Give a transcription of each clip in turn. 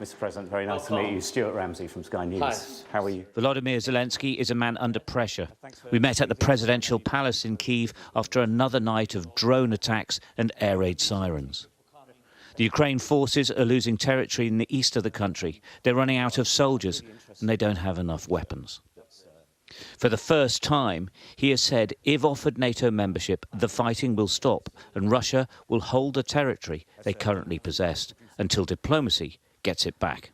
Mr. President, very nice to meet you. Stuart Ramsay from Sky News. Hi. How are you? Volodymyr Zelenskyy is a man under pressure. We met at the presidential palace in Kyiv after another night of drone attacks and air raid sirens. The Ukraine forces are losing territory in the east of the country. They're running out of soldiers and they don't have enough weapons. For the first time, he has said if offered NATO membership, the fighting will stop and Russia will hold the territory they currently possessed until diplomacy gets it back.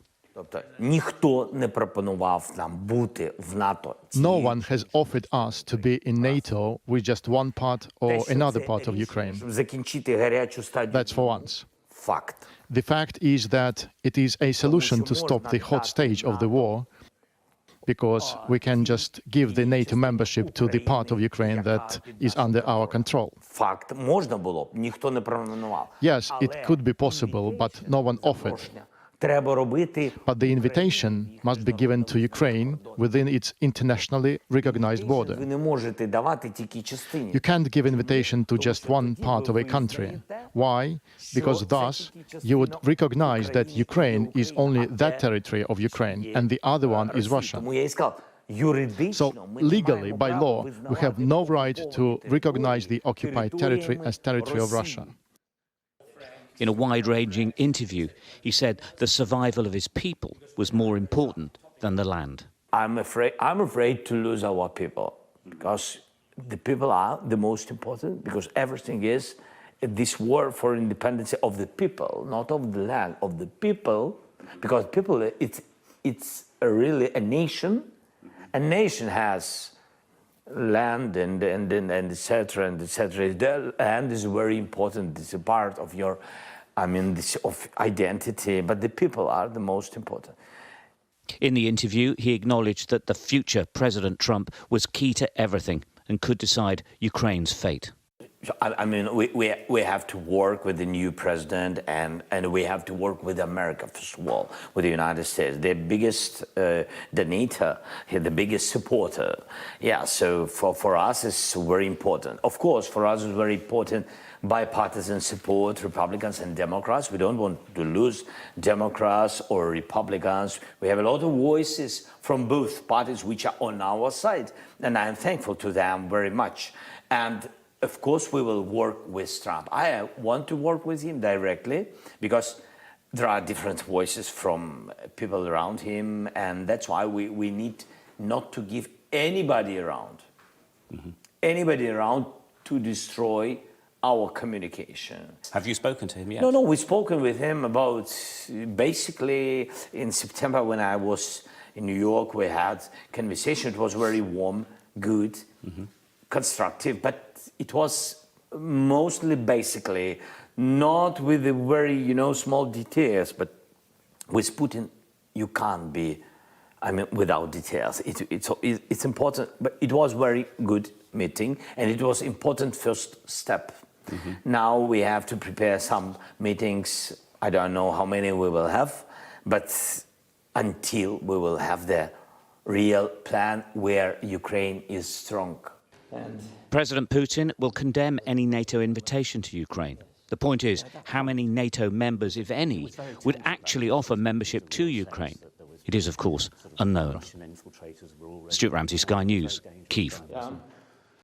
Ніхто не пропонував нам бути в НАТО. No one has offered us to be in NATO with just one part or another part of Ukraine. Закінчити гарячу стадію. That's for once. Факт. The fact is that it is a solution to stop the hot stage of the war, because we can just give the NATO membership to the part of Ukraine that is under our control. Факт. Можна було б, ніхто не пропонував. Yes, it could be possible, but no one offered. Треба робити. But the invitation must be given to Ukraine within its internationally recognized border. Ви не можете давати тільки частині. You can't give invitation to just one part of a country. Why? Because thus you would recognize that Ukraine is only that territory of Ukraine and the other one is Russia. Тому я і сказав, юридично So legally, by law, we have no right to recognize the occupied territory as territory of Russia. In a wide-ranging interview, he said the survival of his people was more important than the land. I'm afraid to lose our people, because the people are the most important, because everything is this war for independence of the people, not of the land, of the people, because people, it's really a nation. A nation has land and etc. and etc. The land is very important. It's a part of your, this of identity. But the people are the most important. In the interview, he acknowledged that the future President Trump was key to everything and could decide Ukraine's fate. We have to work with the new president, and we have to work with America, first of all, with the United States, the biggest donator, the biggest supporter. Yeah, so for us it's very important. Of course, for us it's very important bipartisan support, Republicans and Democrats. We don't want to lose Democrats or Republicans. We have a lot of voices from both parties which are on our side, and I'm thankful to them very much. And of course, we will work with Trump. I want to work with him directly because there are different voices from people around him, and that's why we need not to give anybody around to destroy our communication. Have you spoken to him yet? No, we've spoken with him about, basically, in September when I was in New York, we had conversation. It was very warm, good, constructive, but it was mostly basically not with the very, small details, but with Putin, you can't be, without details. It's important, but it was very good meeting, and it was important first step. Now we have to prepare some meetings. I don't know how many we will have, but until we will have the real plan where Ukraine is strong. President Putin will condemn any NATO invitation to Ukraine. The point is, how many NATO members, if any, would actually offer membership to Ukraine? It is, of course, unknown. Stuart Ramsay, Sky News, Kyiv.